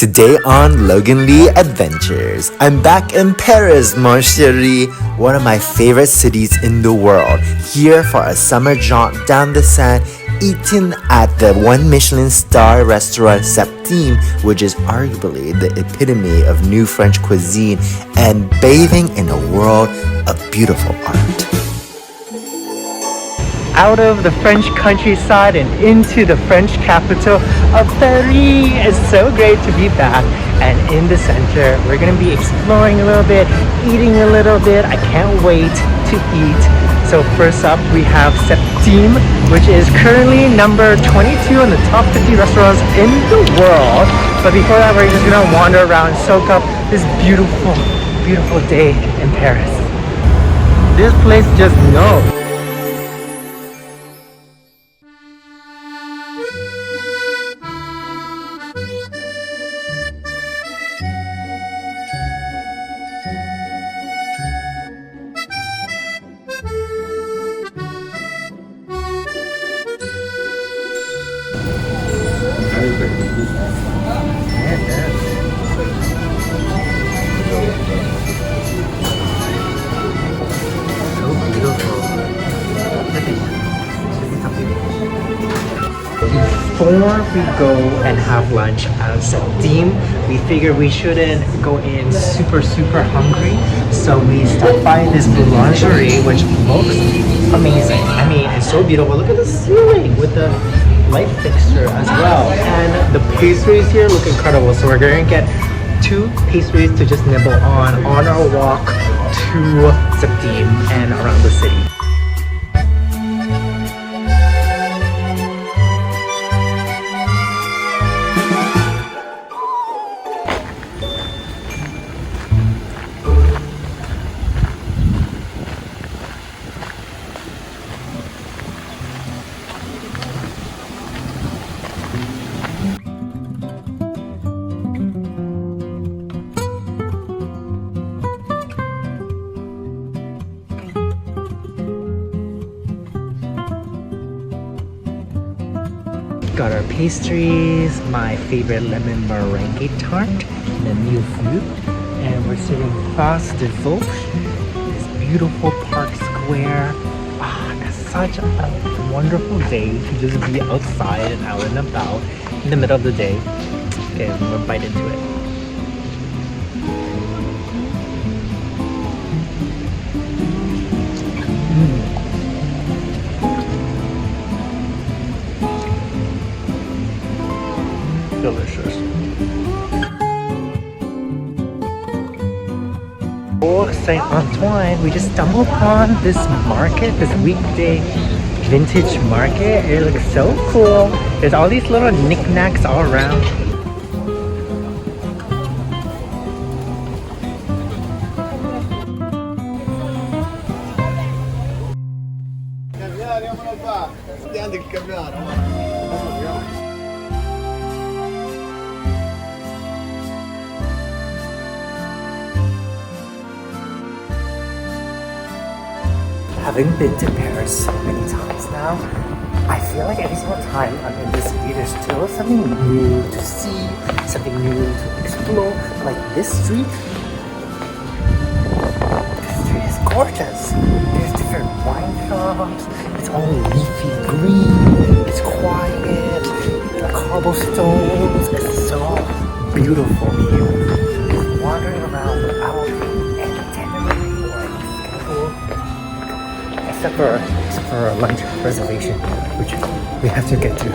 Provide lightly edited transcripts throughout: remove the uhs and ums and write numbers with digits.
Today on Logan Lee Adventures, I'm back in Paris, mon chéri, one of my favorite cities in the world. Here for a summer jaunt down the Seine, eating at the one Michelin Star restaurant Septime, which is arguably the epitome of new French cuisine, and bathing in a world of beautiful art. Out of the French countryside and into the French capital of Paris. It's so great to be back, and in the center we're gonna be exploring a little bit, eating a little bit. I can't wait to eat. So first up we have Septime, which is currently number 22 on the top 50 restaurants in the world. But before that, we're just gonna wander around, soak up this beautiful, beautiful day in Paris. This place just knows. Before we go and have lunch at Septime, we figured we shouldn't go in super hungry, so we stopped by this boulangerie, which looks amazing. I mean, it's so beautiful. Look at the ceiling with the light fixture as well, and the pastries here look incredible. So we're going to get 2 pastries to just nibble on our walk to Septime and around the city. Got our pastries, my favorite lemon meringue tart, the new fruit, and we're sitting face de Vosges, this beautiful park square. It's such a wonderful day to just be outside and out and about in the middle of the day. Okay, we'll bite into it. Delicious. For Saint Antoine, we just stumbled upon this market, this weekday vintage market. It looks so cool. There's all these little knickknacks all around. Having been to Paris so many times now, I feel like every single time I'm in this city, there's still something new to see, something new to explore. Like this street is gorgeous. There's different wine shops, it's all leafy green, it's quiet, the cobblestones, it's so beautiful here. Just wandering around without any itinerary or any schedule. Except for a lunch reservation, which we have to get to.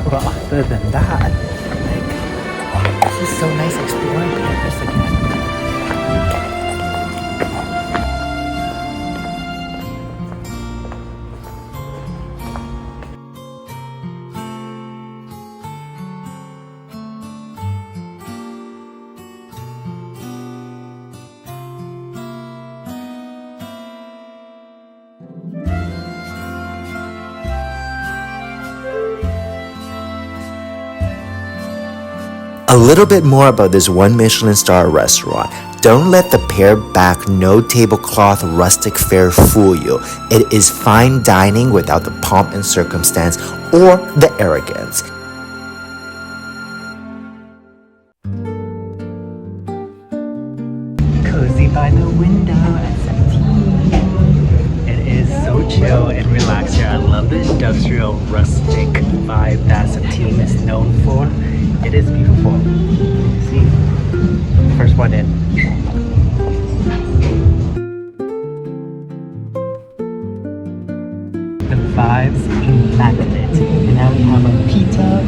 But other than that, it's just so nice exploring Paris again. A little bit more about this one Michelin Star restaurant. Don't let the pared back, no tablecloth rustic fare fool you. It is fine dining without the pomp and circumstance or the arrogance. cozy by the window at Septime. It is so chill and relaxed here. I love the industrial rustic vibe that Septime is known for. It is beautiful. You see, first one in. The vibes immaculate. And now we have a pita.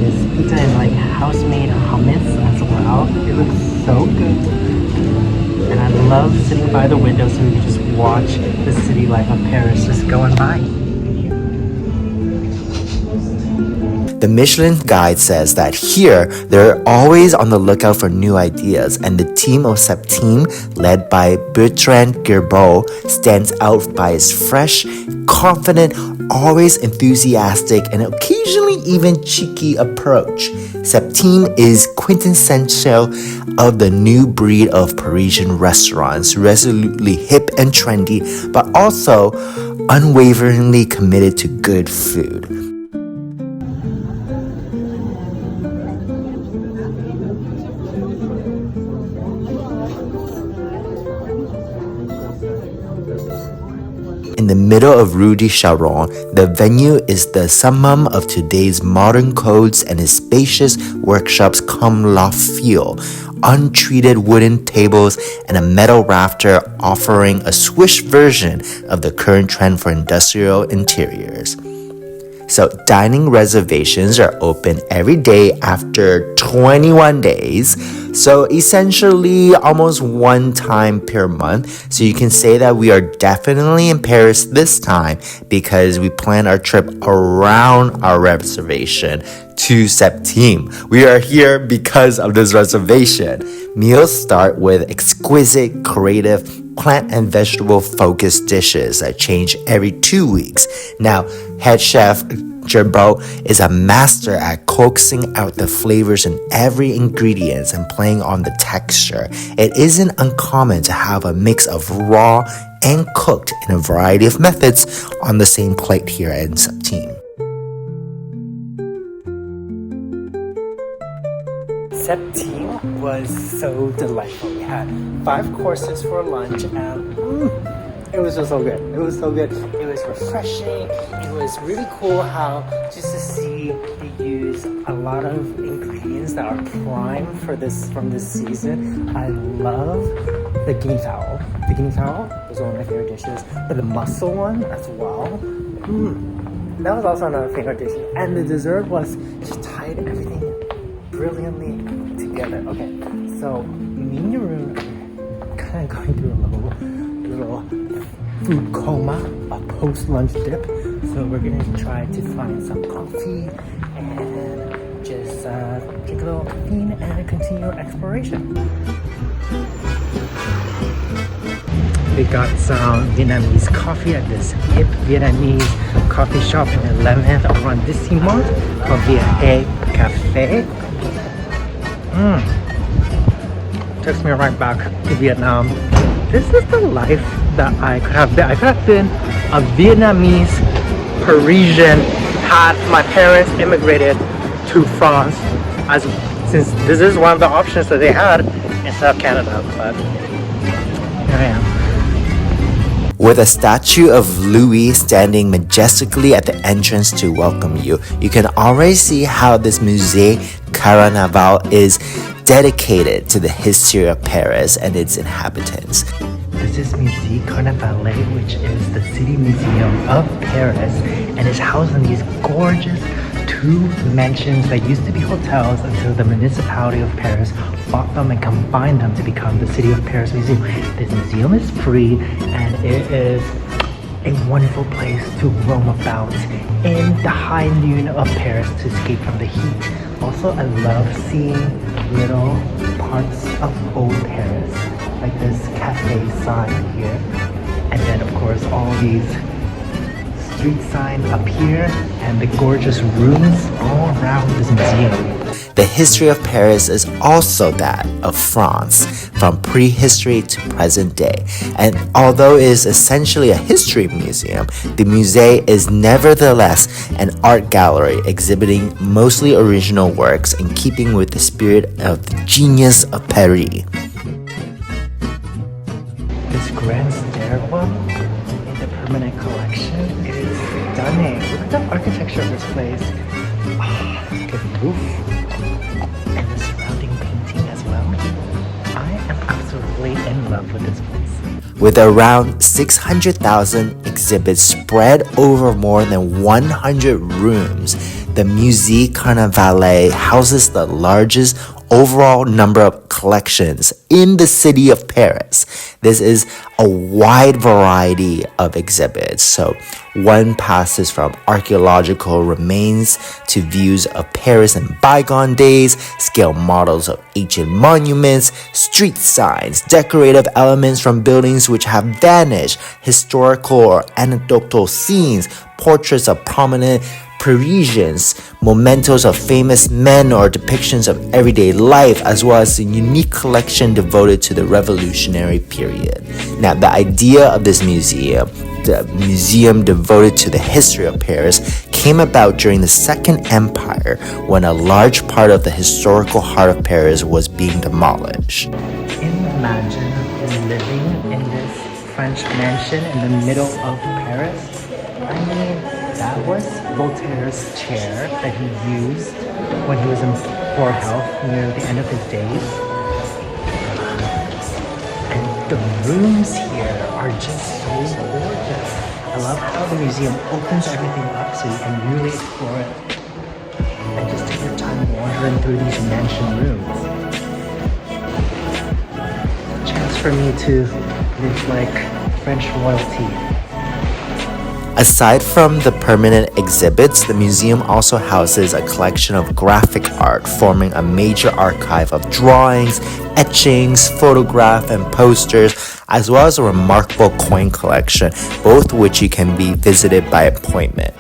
This pita is like house-made hummus as well. It looks so good. And I love sitting by the window so we can just watch the city life of Paris just going by. The Michelin guide says that here, they're always on the lookout for new ideas, and the team of Septime, led by Bertrand Grébaut, stands out by its fresh, confident, always enthusiastic, and occasionally even cheeky approach. Septime is quintessential of the new breed of Parisian restaurants, resolutely hip and trendy, but also unwaveringly committed to good food. In the middle of Rue de Charonne, the venue is the summum of today's modern codes and its spacious workshops comme la feel, untreated wooden tables and a metal rafter offering a Swiss version of the current trend for industrial interiors. So dining reservations are open every day after 21 days. So essentially almost one time per month. So you can say that we are definitely in Paris this time because we plan our trip around our reservation to Septime. We are here because of this reservation. Meals start with exquisite, creative, plant and vegetable focused dishes that change every 2 weeks. Now, head chef Grébaut is a master at coaxing out the flavors in every ingredient and playing on the texture. It isn't uncommon to have a mix of raw and cooked in a variety of methods on the same plate here in Septime. Septime was so delightful. We had 5 courses for lunch and it was just so good. It was so good. It was refreshing. It was really cool how just to see they use a lot of ingredients that are prime for this from this season. I love the guinea fowl. The guinea fowl was one of my favorite dishes, but the mussel one as well. That was also another favorite dish. And the dessert was just tied everything brilliantly together. Okay, so me and your room kind of going through a little food coma, a post-lunch dip. So we're gonna try to find some coffee and just take a little caffeine and continue our exploration. We got some Vietnamese coffee at this hip Vietnamese coffee shop in 11th arrondissement called Viet Cafe. Takes me right back to Vietnam. This is the life that I could have been. I could have been a Vietnamese Parisian had my parents immigrated to France, since this is one of the options that they had instead of Canada, but here I am. With a statue of Louis standing majestically at the entrance to welcome you, you can already see how this Musée Carnavalet is dedicated to the history of Paris and its inhabitants. This is Musée Carnavalet, which is the city museum of Paris, and is housed in these gorgeous 2 mansions that used to be hotels until the municipality of Paris bought them and combined them to become the City of Paris Museum. This museum is free and it is a wonderful place to roam about in the high noon of Paris to escape from the heat. Also, I love seeing little parts of old Paris, like this cafe sign here, and then of course all these street signs up here and the gorgeous rooms all around this museum. The history of Paris is also that of France, from prehistory to present day. And although it is essentially a history museum, the Musée is nevertheless an art gallery exhibiting mostly original works in keeping with the spirit of the genius of Paris. grand stairwell in the permanent collection. It is stunning. Look at the architecture of this place. Look at the roof and the surrounding painting as well. I am absolutely in love with this place. With around 600,000 exhibits spread over more than 100 rooms, the Musée Carnavalet houses the largest overall number of collections in the city of Paris. This is a wide variety of exhibits. So one passes from archaeological remains to views of Paris in bygone days, scale models of ancient monuments, street signs, decorative elements from buildings which have vanished, historical or anecdotal scenes, portraits of prominent Parisians, mementos of famous men or depictions of everyday life, as well as a unique collection devoted to the revolutionary period. Now, the idea of this museum, the museum devoted to the history of Paris, came about during the Second Empire when a large part of the historical heart of Paris was being demolished. Imagine living in this French mansion in the middle of Paris. I mean, that was Voltaire's chair that he used when he was in poor health near the end of his days. And the rooms here are just so gorgeous. I love how the museum opens everything up so you can really explore it. And just take your time wandering through these mansion rooms. A chance for me to live like French royalty. Aside from the permanent exhibits, the museum also houses a collection of graphic art, forming a major archive of drawings, etchings, photographs, and posters, as well as a remarkable coin collection, both which you can be visited by appointment.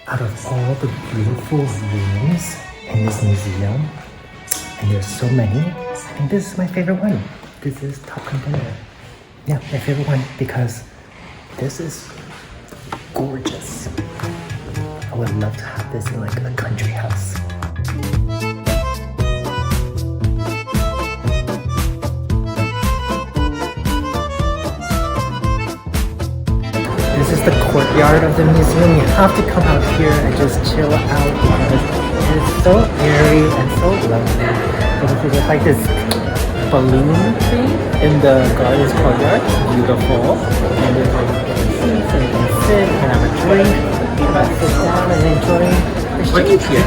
Out of all the beautiful rooms in this museum, and there's so many, I think this is my favorite one. This is top contender. Yeah, my favorite one because this is gorgeous. I would love to have this in like a country house. This is the courtyard of the museum. You have to come out here and just chill out because it's so airy and so lovely. And there's like this balloon thing in the garden's courtyard. It's beautiful. And there's like seats and you can sit and have a drink. You can sit down and enjoy the shade here.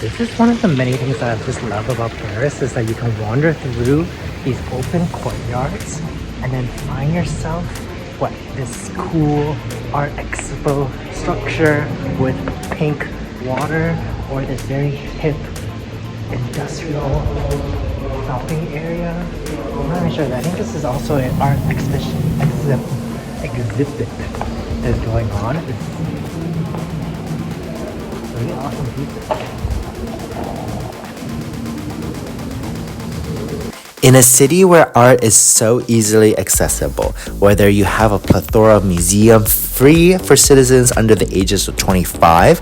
This is one of the many things that I just love about Paris is that you can wander through these open courtyards and then find yourself, this cool art expo structure with pink water or this very hip industrial shopping area. I'm not really sure. I think this is also an art exhibit that's going on. It's really awesome people. In a city where art is so easily accessible, whether you have a plethora of museums free for citizens under the ages of 25,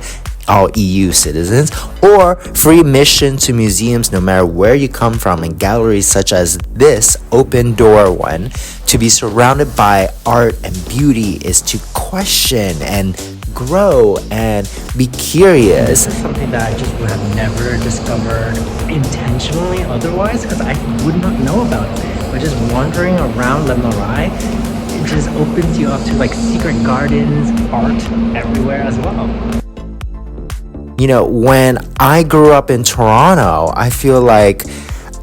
all EU citizens, or free admission to museums no matter where you come from, and galleries such as this open door one, to be surrounded by art and beauty is to question and grow and be curious. This is something that I just would have never discovered intentionally otherwise because I would not know about it. But just wandering around Le Marais, it just opens you up to like secret gardens, art everywhere as well. You know, when I grew up in Toronto, I feel like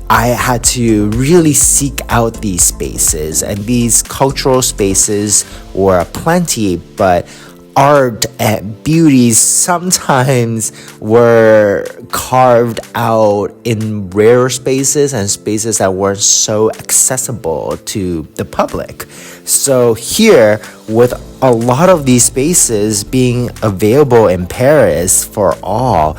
I had to really seek out these spaces, and these cultural spaces were plenty, but art and beauty sometimes were carved out in rare spaces and spaces that weren't so accessible to the public. So here, with a lot of these spaces being available in Paris for all,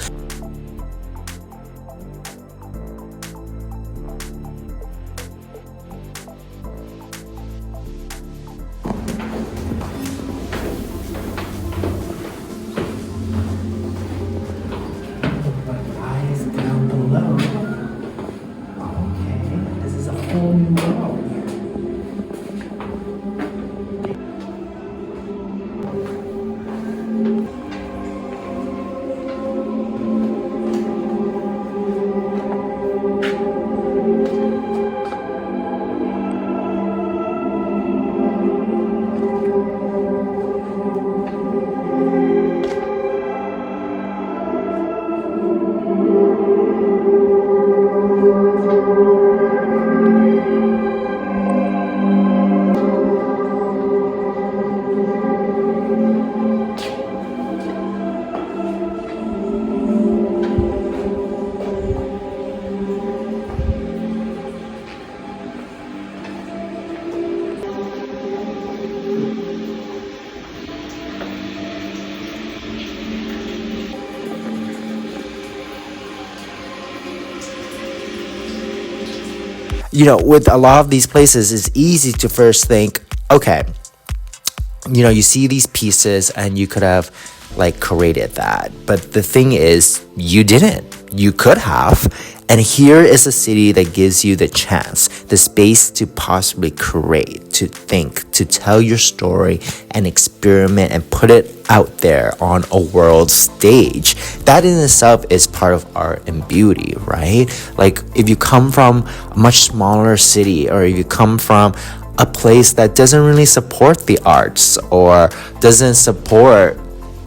you know, with a lot of these places, it's easy to first think, okay, you know, you see these pieces and you could have like created that. But the thing is, you didn't. You could have. And here is a city that gives you the chance, the space to possibly create, to think, to tell your story and experiment and put it out there on a world stage. That in itself is part of art and beauty, right? Like if you come from a much smaller city, or if you come from a place that doesn't really support the arts or doesn't support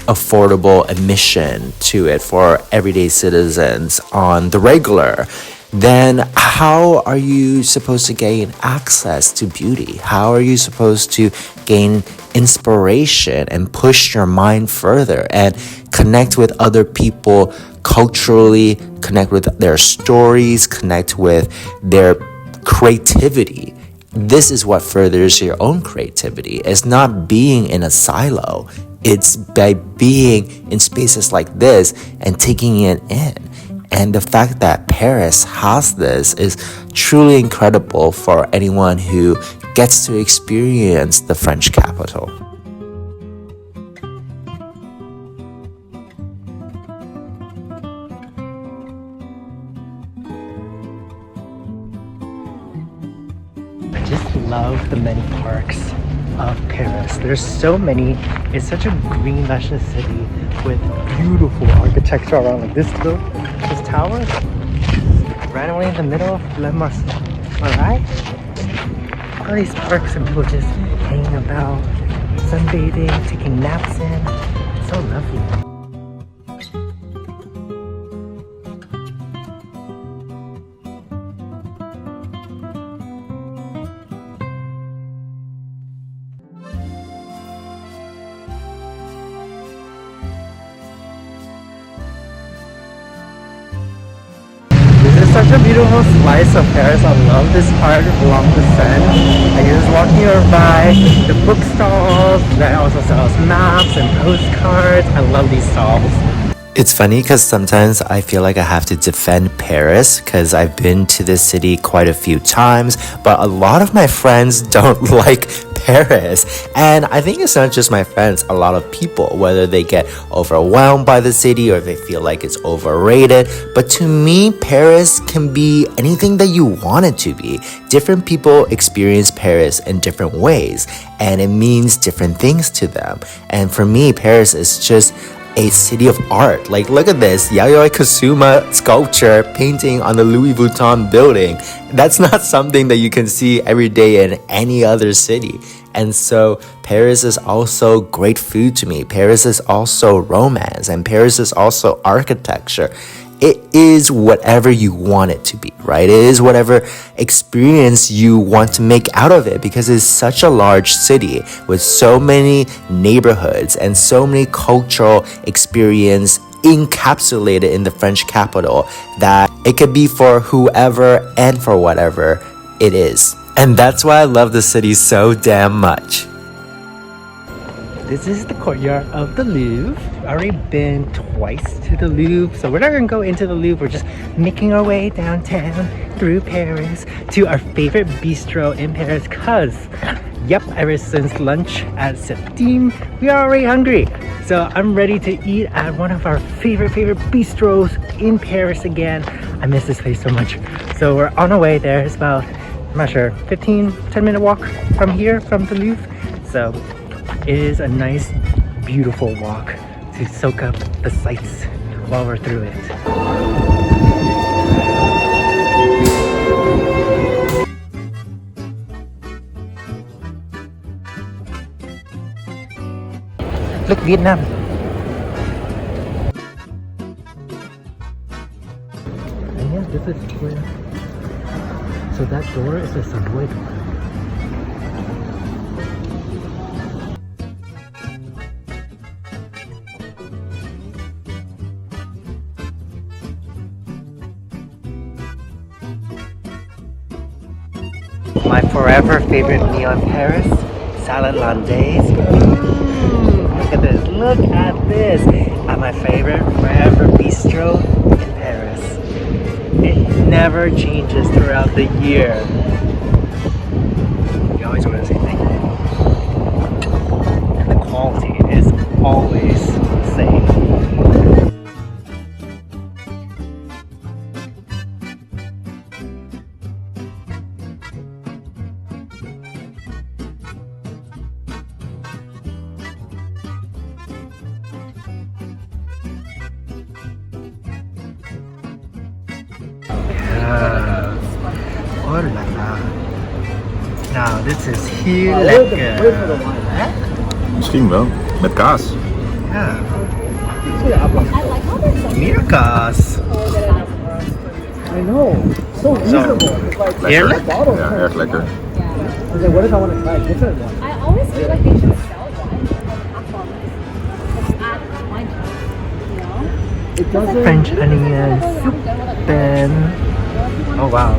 affordable admission to it for everyday citizens on the regular, then how are you supposed to gain access to beauty? How are you supposed to gain inspiration and push your mind further and connect with other people culturally, connect with their stories, connect with their creativity? This is what furthers your own creativity. It's not being in a silo. It's by being in spaces like this and taking it in. And the fact that Paris has this is truly incredible for anyone who gets to experience the French capital. I just love the many parks of Paris. There's so many. It's such a green, luscious city with beautiful architecture around, like this tower randomly in the middle of Le Marston. Alright? All these parks and people just hanging about, sunbathing, taking naps in. It's so lovely. Such a beautiful slice of Paris. I love this part along the Seine. And you're just walking by the bookstores that also sells maps and postcards. I love these stalls. It's funny because sometimes I feel like I have to defend Paris because I've been to this city quite a few times, but a lot of my friends don't like Paris. And I think it's not just my friends, a lot of people, whether they get overwhelmed by the city or they feel like it's overrated. But to me, Paris can be anything that you want it to be. Different people experience Paris in different ways, and it means different things to them. And for me, Paris is just a city of art. Like, look at this Yayoi Kusuma sculpture painting on the Louis Vuitton building. That's not something that you can see every day in any other city. And so Paris is also great food to me. Paris is also romance, and Paris is also architecture. It is whatever you want it to be, right? It is whatever experience you want to make out of it, because it's such a large city with so many neighborhoods and so many cultural experience encapsulated in the French capital that it could be for whoever and for whatever it is. And that's why I love the city so damn much. This is the courtyard of the Louvre. I've already been twice to the Louvre, so we're not gonna go into the Louvre. We're just making our way downtown through Paris to our favorite bistro in Paris, cause yep, ever since lunch at Septime, we are already hungry. So I'm ready to eat at one of our favorite bistros in Paris again. I miss this place so much. So we're on our way there. It's about, I'm not sure, 10-minute walk from here, from the Louvre. So it is a nice, beautiful walk to soak up the sights while we're through it. Look, Vietnam. And yeah, this is where. So that door is a subway door. My forever favorite meal in Paris, salad hollandaise. Look at this, look at this. At my favorite forever bistro in Paris. It never changes throughout the year. You always want to say thank you. And the quality is always the same. Oh la la. Now this is heel lekker. Misschien wel, met kaas. Ja. Meer kaas. I know. So reasonable. It's like Heerlijk? bottle. Ja, erg lekker. I was like, what if I want to try a different one? I always feel like they should sell one like at wine shop, you know? It doesn't. French onion soup and oh wow.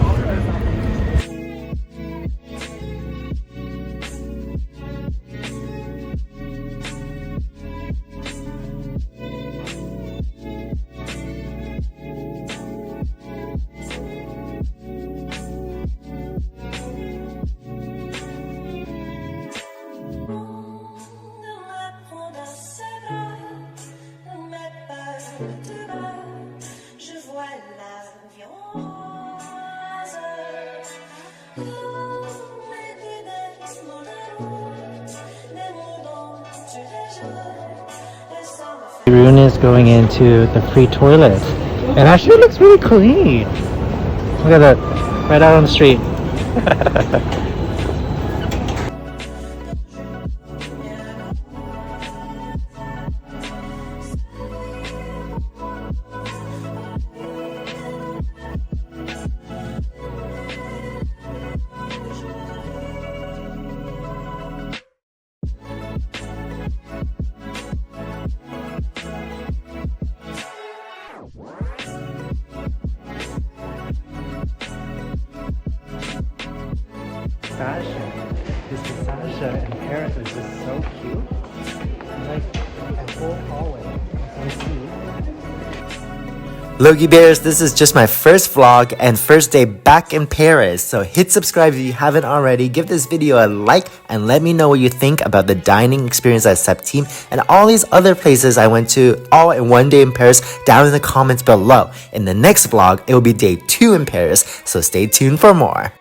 Rune is going into the free toilet. It actually looks really clean. Look at that, right out on the street. Fashion. This Sasha in Paris is just so cute. It's like a whole hallway. So cute. Logie Bears, this is just my first vlog and first day back in Paris. So hit subscribe if you haven't already. Give this video a like and let me know what you think about the dining experience at Septime and all these other places I went to all in one day in Paris down in the comments below. In the next vlog, it will be day 2 in Paris, so stay tuned for more.